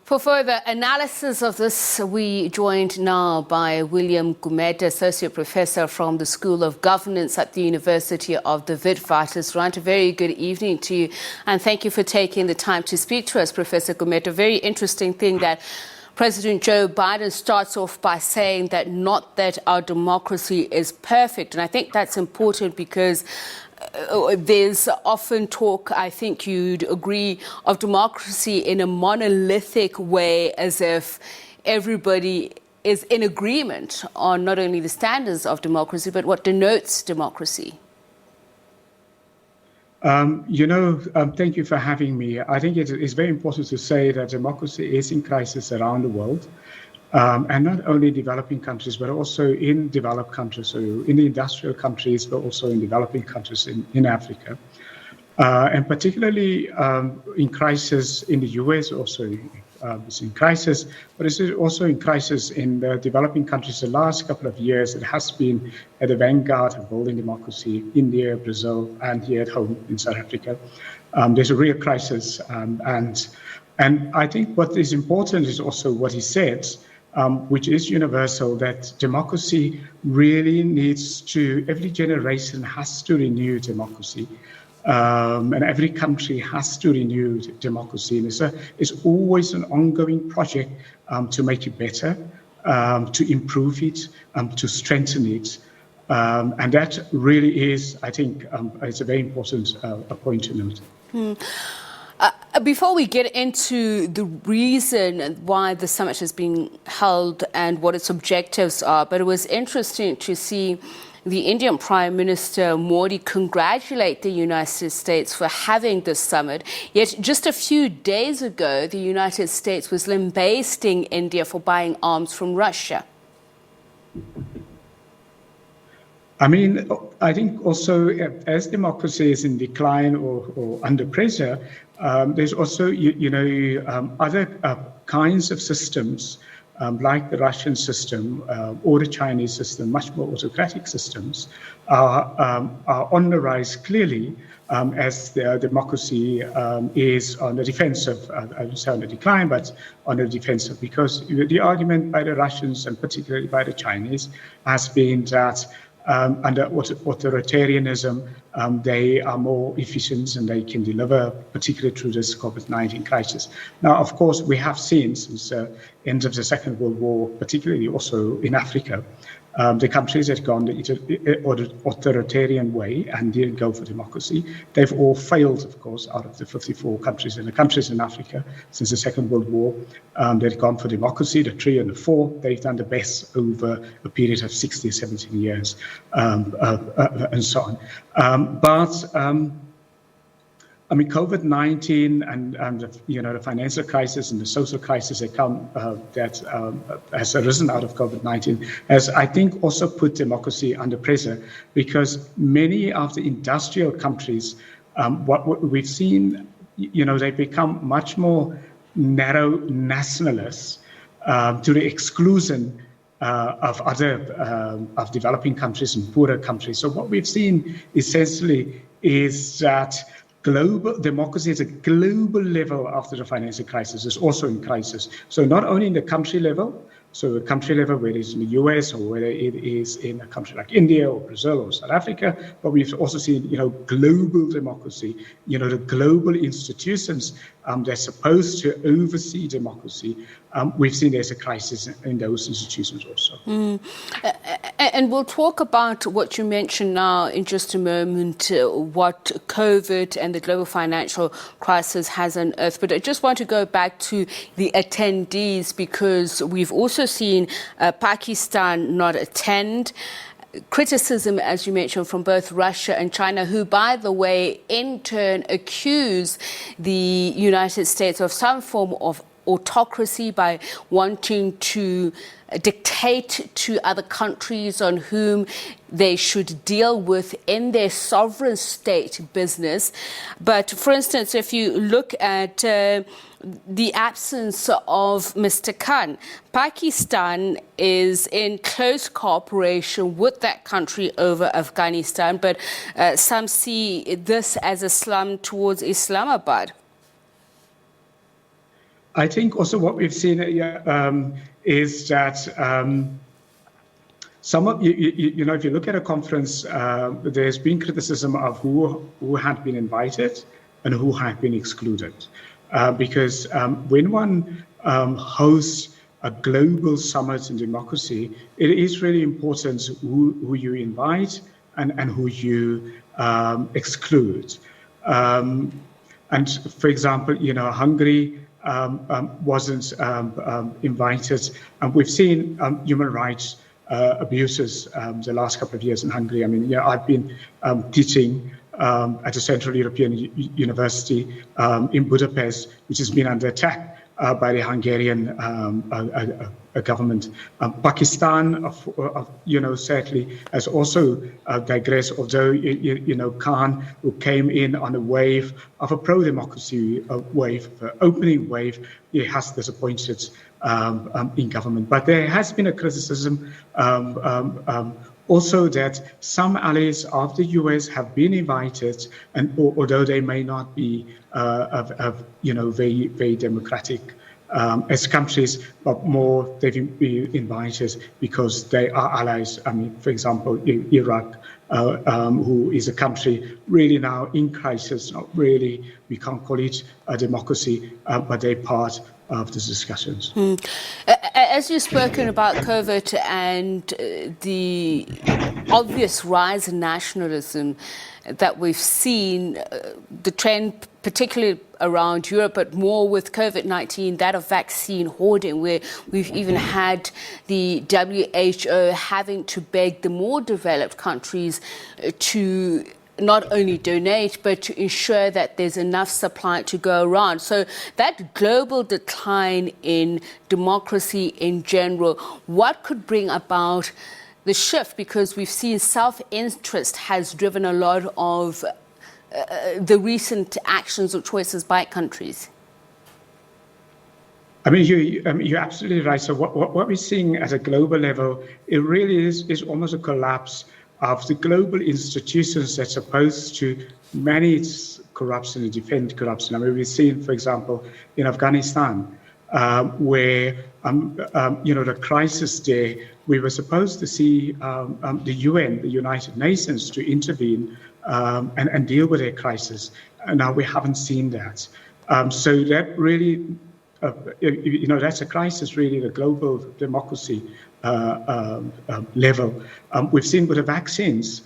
For further analysis of this, we joined now by William Gumede, Associate Professor from the School of Governance at the University of the Witwatersrand. A very good evening to you, and thank you for taking the time to speak to us, Professor Gumede. A very interesting thing that President Joe Biden starts off by saying that not that our democracy is perfect, and I think that's important because there's often talk, I think you'd agree, of democracy in a monolithic way, as if everybody is in agreement on not only the standards of democracy, but what denotes democracy. Thank you for having me. I think it is very important to say that democracy is in crisis around the world. And not only developing countries, but also in developed countries, so in the industrial countries, but also in developing countries in Africa. And particularly in crisis in the US, also it's in crisis, but it's also in crisis in the developing countries. The last couple of years, it has been at the vanguard of building democracy, India, Brazil, and here at home in South Africa. There's a real crisis. And I think what is important is also what he said, which is universal, that democracy really needs to, every generation has to renew democracy. And every country has to renew democracy. And it's always an ongoing project to make it better, to improve it, to strengthen it. And that really is, I think, it's a very important point to note. Before we get into the reason why the summit has been held and what its objectives are, but it was interesting to see the Indian Prime Minister Modi congratulate the United States for having this summit. Yet just a few days ago, the United States was lambasting India for buying arms from Russia. I mean, I think also as democracy is in decline or under pressure, there's also, other kinds of systems like the Russian system or the Chinese system, much more autocratic systems, are on the rise clearly as the democracy is on the defensive. I would say on the decline, but on the defensive, because the argument by the Russians and particularly by the Chinese has been that under authoritarianism, they are more efficient and they can deliver, particularly through this COVID-19 crisis. Now, of course, we have seen since the end of the Second World War, particularly also in Africa, the countries that have gone the authoritarian way and didn't go for democracy, they've all failed, of course, out of the 54 countries. And the countries in Africa since the Second World War, they've gone for democracy, the 3 and the 4, they've done the best over a period of 60, 70 years, and so on. I mean, COVID-19 and the financial crisis and the social crisis that has arisen out of COVID-19 has, I think, also put democracy under pressure, because many of the industrial countries, what we've seen, they become much more narrow nationalists to the exclusion of other of developing countries and poorer countries. So what we've seen essentially is that global democracy at a global level after the financial crisis is also in crisis. So not only in the country level, so the country level, whether it's in the US or whether it is in a country like India or Brazil or South Africa, but we've also seen, global democracy, the global institutions they're supposed to oversee democracy. We've seen there's a crisis in those institutions also. And we'll talk about what you mentioned now in just a moment, what COVID and the global financial crisis has unearthed. But I just want to go back to the attendees, because we've also seen Pakistan not attend. Criticism, as you mentioned, from both Russia and China, who, by the way, in turn accuse the United States of some form of autocracy by wanting to dictate to other countries on whom they should deal with in their sovereign state business. But for instance, if you look at the absence of Mr. Khan, Pakistan is in close cooperation with that country over Afghanistan, but some see this as a slum towards Islamabad. I think also what we've seen is that some of you know, if you look at a conference, there's been criticism of who had been invited and who had been excluded, because when one hosts a global summit in democracy, it is really important who you invite and who you exclude. And for example, you know, Hungary wasn't invited, and we've seen human rights abuses the last couple of years in Hungary. I mean, yeah, I've been teaching at a Central European university in Budapest, which has been under attack by the Hungarian government. Pakistan, you know, sadly has also digressed, although, you know, Khan, who came in on a wave of a pro-democracy wave, opening wave, he has disappointed in government. But there has been a criticism also that some allies of the US have been invited, and although they may not be you know, very democratic as countries, but more they've been invited because they are allies. I mean, for example, Iraq, who is a country really now in crisis, not really, we can't call it a democracy, but they're part of these discussions. As you've spoken about COVID and the obvious rise in nationalism that we've seen, the trend particularly around Europe, but more with COVID-19, that of vaccine hoarding, where we've even had the WHO having to beg the more developed countries to not only donate, but to ensure that there's enough supply to go around. So that global decline in democracy in general, what could bring about the shift? Because we've seen self-interest has driven a lot of the recent actions or choices by countries. I mean, you're absolutely right. So what we're seeing at a global level, it really is almost a collapse of the global institutions that's supposed to manage corruption and defend corruption. I mean, we've seen, for example, in Afghanistan, where, you know, the crisis there, we were supposed to see the UN, the United Nations, to intervene and deal with their crisis. And now we haven't seen that. So that really, you know, that's a crisis, really, the global democracy level. We've seen with the vaccines,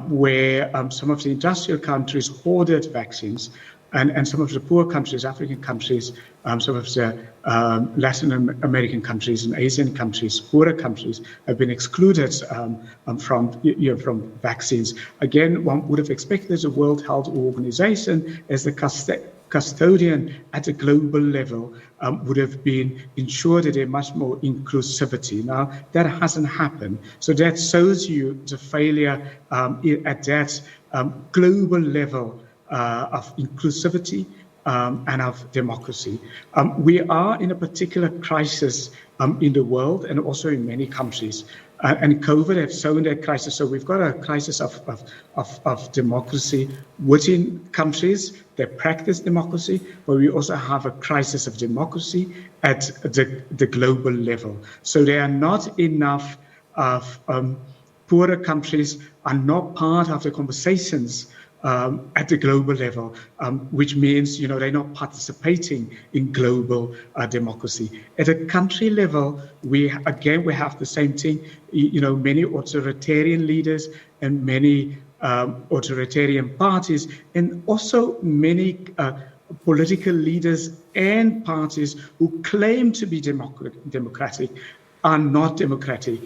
where some of the industrial countries hoarded vaccines, and some of the poor countries, African countries, some of the Latin American countries and Asian countries, poorer countries, have been excluded from vaccines. Again, one would have expected the World Health Organization, as the custodian at a global level, would have been ensured that there's much more inclusivity. Now, that hasn't happened. So that shows you the failure at that global level of inclusivity and of democracy. We are in a particular crisis in the world and also in many countries. And COVID has shown that crisis. So we've got a crisis of democracy within countries that practice democracy, but we also have a crisis of democracy at the global level. So there are not enough of poorer countries are not part of the conversations at the global level, which means, you know, they're not participating in global democracy. At a country level, we have the same thing. You know, many authoritarian leaders and many authoritarian parties, and also many political leaders and parties who claim to be democratic are not democratic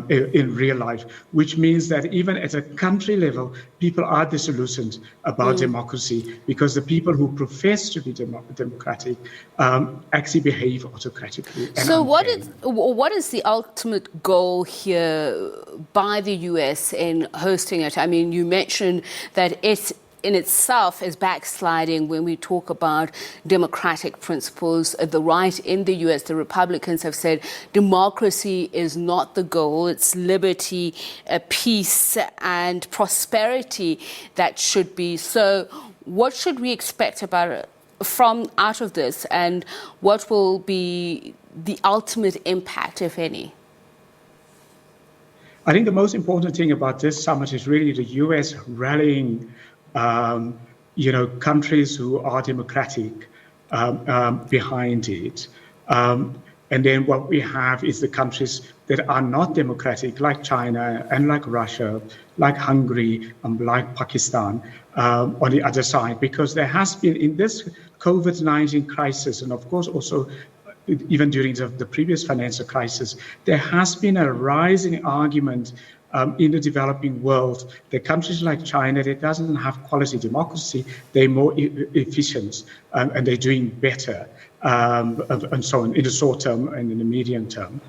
in real life, which means that even at a country level, people are disillusioned about democracy because the people who profess to be democratic actually behave autocratically. So what is the ultimate goal here by the US in hosting it? I mean, you mentioned that it's in itself is backsliding when we talk about democratic principles. The right in the US, the Republicans have said democracy is not the goal. It's liberty, peace, and prosperity that should be. So what should we expect about from out of this, and what will be the ultimate impact, if any? I think the most important thing about this summit is really the US rallying, countries who are democratic behind it. And then what we have is the countries that are not democratic, like China and like Russia, like Hungary, like Pakistan, on the other side, because there has been in this COVID-19 crisis, and of course also even during the previous financial crisis, there has been a rising argument in the developing world that countries like China that doesn't have quality democracy, they're more efficient and they're doing better, and so on in the short term and in the medium term.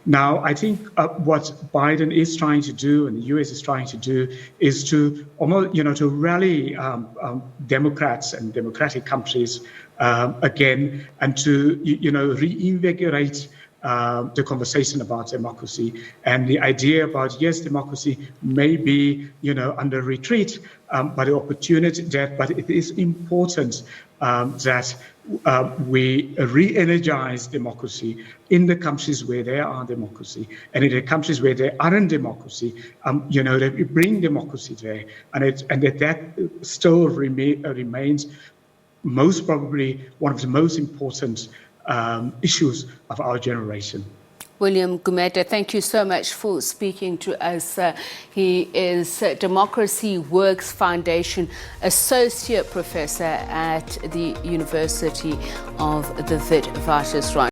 Now, I think what Biden is trying to do and the US is trying to do is to almost, to rally Democrats and democratic countries again, and to, reinvigorate the conversation about democracy and the idea about, yes, democracy may be, under retreat, but the opportunity but it is important that we re-energize democracy in the countries where there are democracy, and in the countries where there aren't democracy, that we bring democracy there, and that still remains most probably one of the most important issues of our generation. William Gumede, thank you so much for speaking to us. He is Democracy Works Foundation Associate Professor at the University of the Witwatersrand.